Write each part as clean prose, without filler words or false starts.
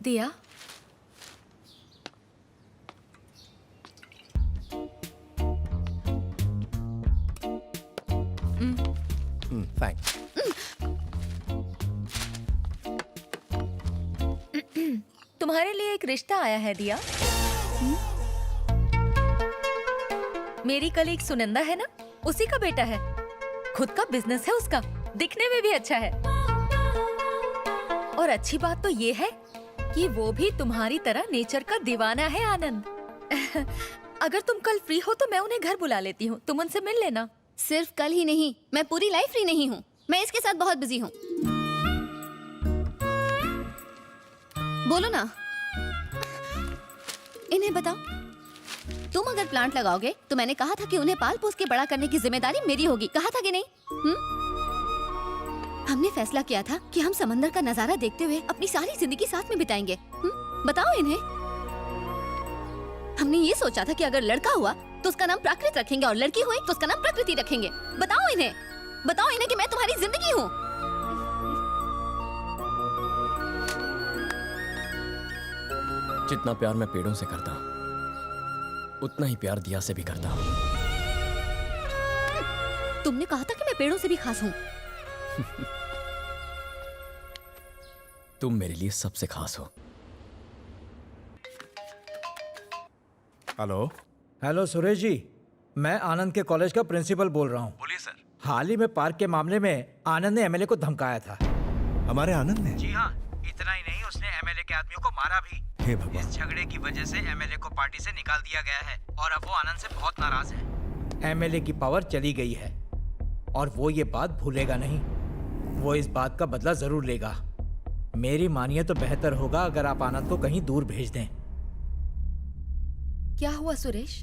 दिया, थैंक्स। तुम्हारे लिए एक रिश्ता आया है दिया। मेरी कलीग सुनंदा है ना, उसी का बेटा है। खुद का बिजनेस है उसका, दिखने में भी अच्छा है। और अच्छी बात तो ये है कि वो भी तुम्हारी तरह नेचर का दीवाना है आनंद। अगर तुम कल फ्री हो तो मैं उन्हें घर बुला लेती हूँ, तुम उनसे मिल लेना। सिर्फ कल ही नहीं, मैं पूरी लाइफ फ्री नहीं हूँ। मैं इसके साथ बहुत बिजी हूँ। बोलो ना, इन्हें बताओ। तुम अगर प्लांट लगाओगे तो मैंने कहा था कि उन्हें पाल पोस के बड़ा करने की जिम्मेदारी मेरी होगी। कहा था कि नहीं? हमने फैसला किया था कि हम समंदर का नजारा देखते हुए अपनी सारी जिंदगी साथ में बिताएंगे। बताओ इन्हें। हमने ये सोचा था कि अगर लड़का हुआ तो उसका नाम प्राकृत रखेंगे और लड़की हुई तो उसका नाम प्रकृति रखेंगे। बताओ इन्हें कि मैं तुम्हारी जिंदगी हूँ। जितना प्यार मैं पेड़ों से करता हूँ उतना ही प्यार दिया से भी करता हूँ। तुमने कहा था कि मैं पेड़ों से भी खास हूँ। तुम मेरे लिए सबसे खास हो। हेलो। हेलो सुरेश जी, मैं आनंद के कॉलेज का प्रिंसिपल बोल रहा हूँ। बोलिए सर। हाल ही में पार्क के मामले में आनंद ने एमएलए को धमकाया था। हमारे आनंद ने? जी हाँ, इतना ही नहीं, उसने एमएलए के आदमियों को मारा भी। हे भगवान। इस झगड़े की वजह से एमएलए को पार्टी से निकाल दिया गया है और अब वो आनंद से बहुत नाराज है। एमएलए की पावर चली गई है और वो ये बात भूलेगा नहीं। वो इस बात का बदला जरूर लेगा। मेरी मानिए तो बेहतर होगा अगर आप आनंद को कहीं दूर भेज दें। क्या हुआ सुरेश,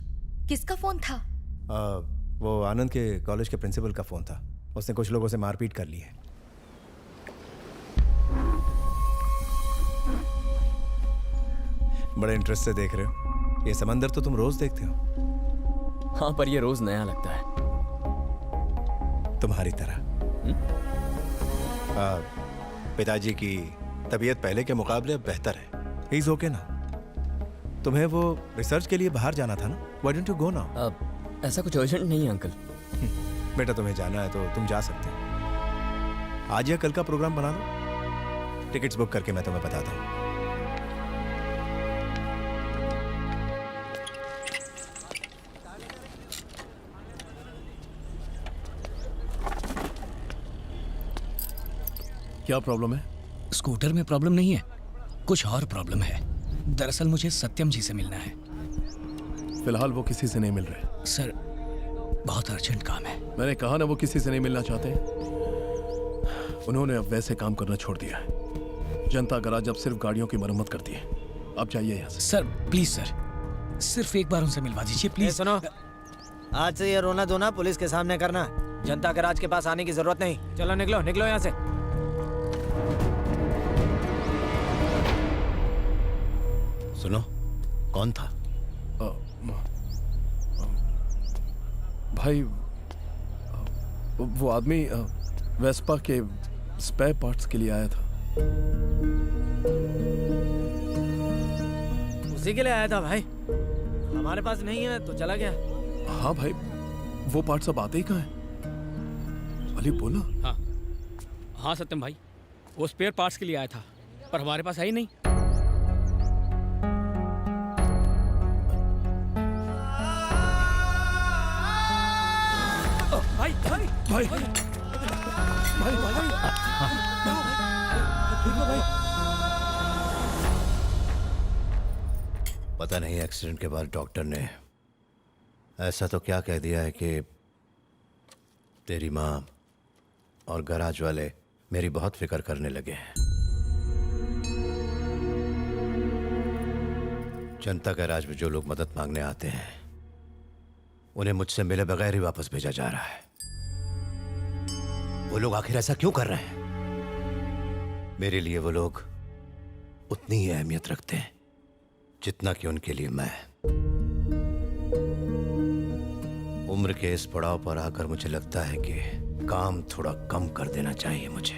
किसका फोन था? वो आनंद के कॉलेज के प्रिंसिपल का फोन था। उसने कुछ लोगों से मारपीट कर ली है। बड़े इंटरेस्ट से देख रहे हो। ये समंदर तो तुम रोज देखते हो। हाँ, पर ये रोज नया लगता है। तुम्हारी तरह। पिताजी की तबीयत पहले के मुकाबले अब बेहतर है। ही इज ओके ना। तुम्हें वो रिसर्च के लिए बाहर जाना था ना? Why don't you go now? अब ऐसा कुछ अर्जेंट नहीं है अंकल। बेटा, तुम्हें जाना है तो तुम जा सकते हो। आज या कल का प्रोग्राम बना लो। टिकट्स बुक करके मैं तुम्हें बताता हूँ। क्या प्रॉब्लम है? स्कूटर में प्रॉब्लम नहीं है, कुछ और प्रॉब्लम है। दरअसल मुझे सत्यम जी से मिलना है। फिलहाल वो किसी से नहीं मिल रहे। सर, बहुत अर्जेंट काम है। मैंने कहा ना, वो किसी से नहीं मिलना चाहते। उन्होंने अब वैसे काम करना छोड़ दिया है। जनता गराज अब सिर्फ गाड़ियों की मरम्मत करती है। अब जाइए यहाँ से। सर प्लीज सर, सिर्फ एक बार उनसे मिलवा दीजिए प्लीज। सुनो, आज से ये रोना धोना पुलिस के सामने करना। जनता गराज के पास आने की जरूरत नहीं। चलो निकलो निकलो यहाँ से। सुनो, कौन था? भाई, वो आदमी वेस्पा के स्पेयर पार्ट्स के लिए आया था। उसी के लिए आया था भाई। हमारे पास नहीं है तो चला गया। हाँ भाई, वो पार्ट्स अब आते ही कहाँ हैं? अली बोला। हाँ सत्यम भाई, वो स्पेयर पार्ट्स के लिए आया था पर हमारे पास है ही नहीं। भाई भाई भाई भाई पता नहीं एक्सीडेंट के बाद डॉक्टर ने ऐसा तो क्या कह दिया है कि तेरी माँ और गराज वाले मेरी बहुत फिक्र करने लगे हैं। जनता गराज में जो लोग मदद मांगने आते हैं उन्हें मुझसे मिले बगैर ही वापस भेजा जा रहा है। वो लोग आखिर ऐसा क्यों कर रहे हैं? मेरे लिए वो लोग उतनी ही अहमियत रखते हैं जितना कि उनके लिए मैं। उम्र के इस पड़ाव पर आकर मुझे लगता है कि काम थोड़ा कम कर देना चाहिए मुझे।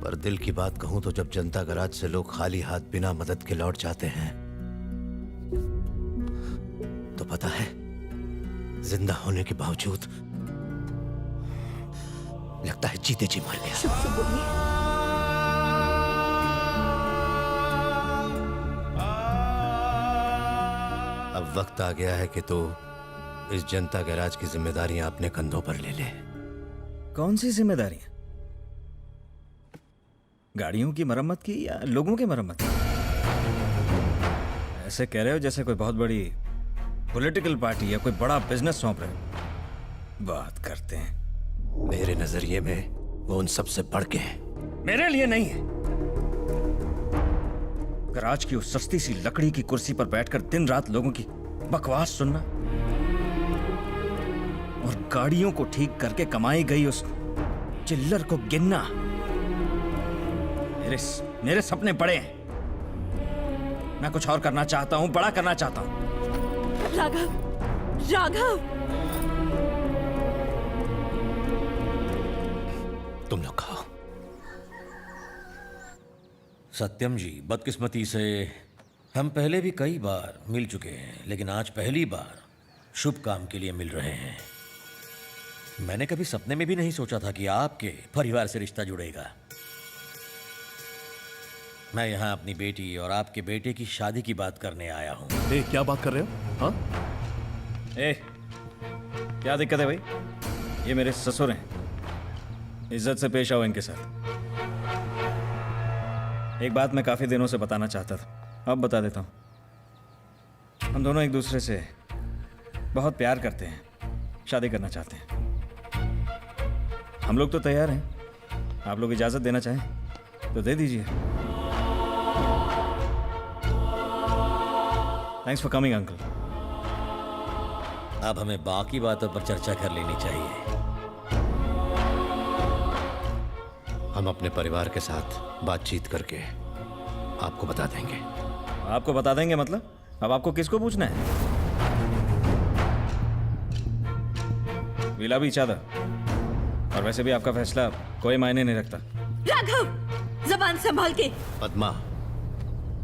पर दिल की बात कहूं तो जब जनता गराज से लोग खाली हाथ बिना मदद के लौट जाते हैं तो पता है, जिंदा होने के बावजूद लगता है जीते जी मर गया। अब वक्त आ गया है कि तू इस जनता गैराज की जिम्मेदारियां अपने कंधों पर ले ले। कौन सी जिम्मेदारियां? गाड़ियों की मरम्मत की या लोगों की मरम्मत की? ऐसे कह रहे हो जैसे कोई बहुत बड़ी पॉलिटिकल पार्टी या कोई बड़ा बिजनेस सौंप रहे हो। बात करते हैं। मेरे नजरिए में वो उन सबसे बढ़ के है। मेरे लिए नहीं है। गराज की उस सस्ती सी लकड़ी की कुर्सी पर बैठकर दिन रात लोगों की बकवास सुनना और गाड़ियों को ठीक करके कमाई गई उस चिल्लर को गिनना। मेरे सपने बड़े हैं। मैं कुछ और करना चाहता हूं, बड़ा करना चाहता हूं। राघव, राघव, तुम लोग खाओ। सत्यम जी, बदकिस्मती से हम पहले भी कई बार मिल चुके हैं, लेकिन आज पहली बार शुभ काम के लिए मिल रहे हैं। मैंने कभी सपने में भी नहीं सोचा था कि आपके परिवार से रिश्ता जुड़ेगा। मैं यहाँ अपनी बेटी और आपके बेटे की शादी की बात करने आया हूँ। क्या बात कर रहे हो? हाँ? क्या दिक्कत है भाई? ये मेरे ससुर हैं। इज्जत से पेश आओ इनके साथ। एक बात मैं काफी दिनों से बताना चाहता था, अब बता देता हूँ। हम दोनों एक दूसरे से बहुत प्यार करते हैं, शादी करना चाहते हैं। हम लोग तो तैयार हैं। आप लोग इजाजत देना चाहें तो दे दीजिए। Thanks for coming uncle. अब हमें बाकी बातों पर चर्चा कर लेनी चाहिए। हम अपने परिवार के साथ बातचीत करके आपको बता देंगे। आपको बता देंगे मतलब? अब आपको किसको पूछना है? विला भी चाहता, और वैसे भी आपका फैसला कोई मायने नहीं रखता। राघव, जबान संभाल के। पद्मा,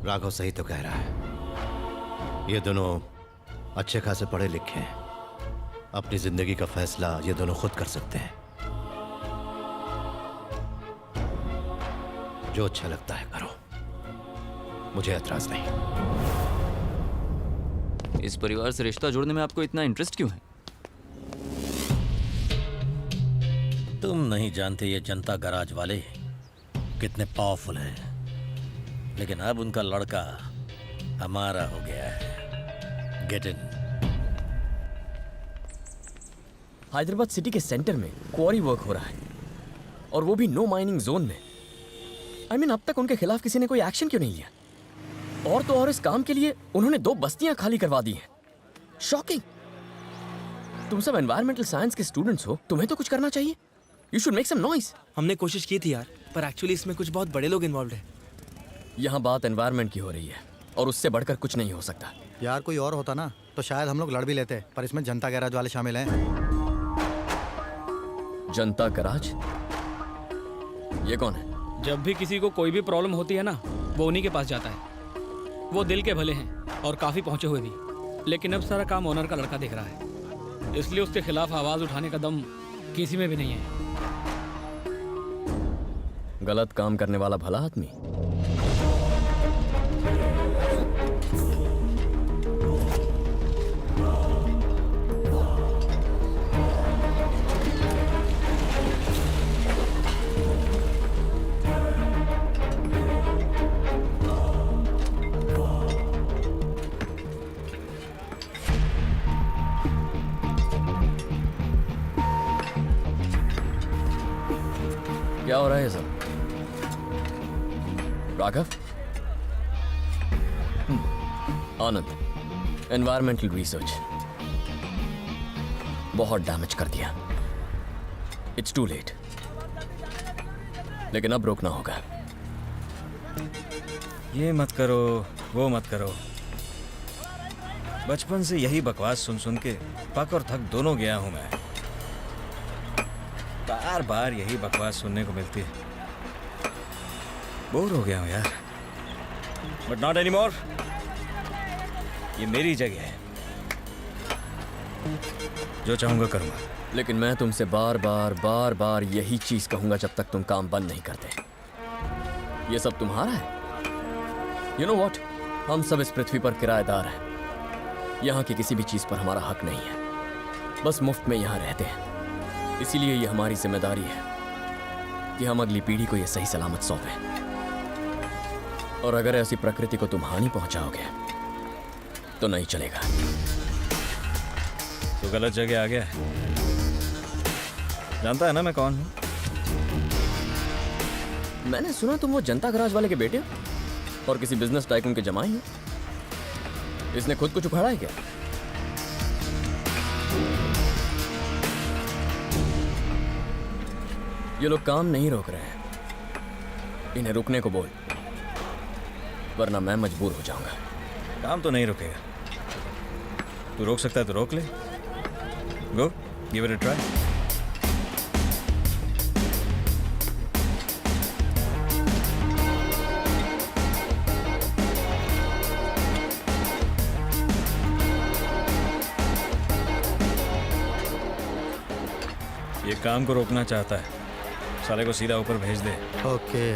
राघव सही तो कह रहा है। ये दोनों अच्छे खासे पढ़े लिखे हैं। अपनी जिंदगी का फैसला ये दोनों खुद कर सकते हैं। जो अच्छा लगता है करो, मुझे एतराज नहीं। इस परिवार से रिश्ता जोड़ने में आपको इतना इंटरेस्ट क्यों है? तुम नहीं जानते ये जनता गराज वाले कितने पावरफुल हैं, लेकिन अब उनका लड़का हमारा हो गया है। Get in. हैदराबाद सिटी के सेंटर में क्वारी वर्क हो रहा है, और वो भी नो माइनिंग जोन में। I mean, अब तक उनके खिलाफ किसी ने कोई एक्शन क्यों नहीं लिया? और तो और इस काम के लिए उन्होंने 2 बस्तियां खाली करवा दी हैं। शॉकिंग। तुम सब एनवायरमेंटल साइंस के स्टूडेंट्स हो, तुम्हें तो कुछ करना चाहिए। You should make some noise. हमने कोशिश की थी यार, पर एक्चुअली इसमें कुछ बहुत बड़े लोग इन्वॉल्व हैं। यहाँ बात एनवायरमेंट की हो रही है, और उससे बढ़कर कुछ नहीं हो सकता। यार कोई और होता ना तो शायद हम लोग लड़ भी लेते, पर इसमें जनता गैराज वाले शामिल हैं। जनता गराज? ये कौन है? जब भी किसी को कोई भी प्रॉब्लम होती है ना, वो उन्हीं के पास जाता है। वो दिल के भले हैं और काफ़ी पहुंचे हुए भी, लेकिन अब सारा काम ओनर का लड़का देख रहा है, इसलिए उसके खिलाफ आवाज़ उठाने का दम किसी में भी नहीं है। गलत काम करने वाला भला आदमी। क्या हो रहा है सर? राघव? आनंद, एनवायरमेंटल रिसर्च बहुत डैमेज कर दिया। इट्स टू लेट, लेकिन अब रोकना होगा। ये मत करो, वो मत करो। बचपन से यही बकवास सुन सुन के पक और थक दोनों गया हूं मैं। बार बार यही बकवास सुनने को मिलती है। बोर हो गया हूँ यार, बट नॉट एनी मोर। ये मेरी जगह है, जो चाहूंगा करूंगा। लेकिन मैं तुमसे बार बार यही चीज कहूंगा जब तक तुम काम बंद नहीं करते। ये सब तुम्हारा है। यू नो वॉट, हम सब इस पृथ्वी पर किराएदार हैं। यहाँ की किसी भी चीज पर हमारा हक नहीं है, बस मुफ्त में यहाँ रहते हैं। इसीलिए ये हमारी जिम्मेदारी है कि हम अगली पीढ़ी को ये सही सलामत सौंपें। और अगर ऐसी प्रकृति को तुम हानि पहुंचाओगे तो नहीं चलेगा। तो गलत जगह आ गया है। जानता है ना मैं कौन हूँ? मैंने सुना तुम वो जनता गराज वाले के बेटे हो और किसी बिजनेस टाइकून के जमाई हो। इसने खुद कुछ उखाड़ा है क्या? ये लोग काम नहीं रोक रहे हैं, इन्हें रुकने को बोल, वरना मैं मजबूर हो जाऊंगा। काम तो नहीं रुकेगा। तू रोक सकता है तो रोक ले। गो, गिव इट अ ट्राई। ये काम को रोकना चाहता है, साले को सीधा ऊपर भेज दे। ओके।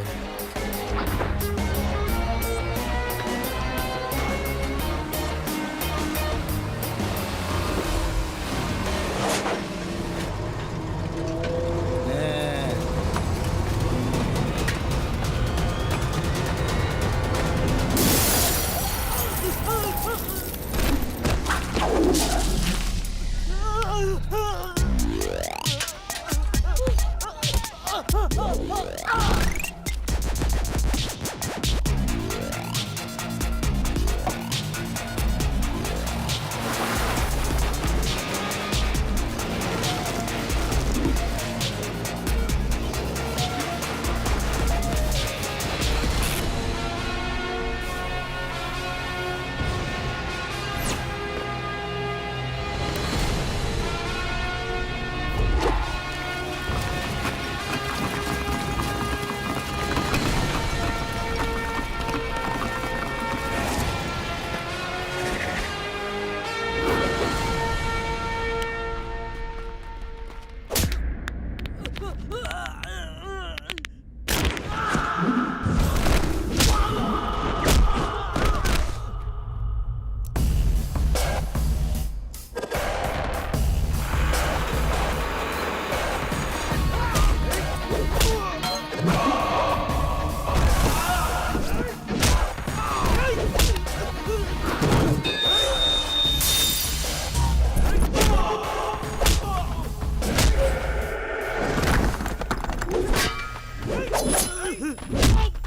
Oh!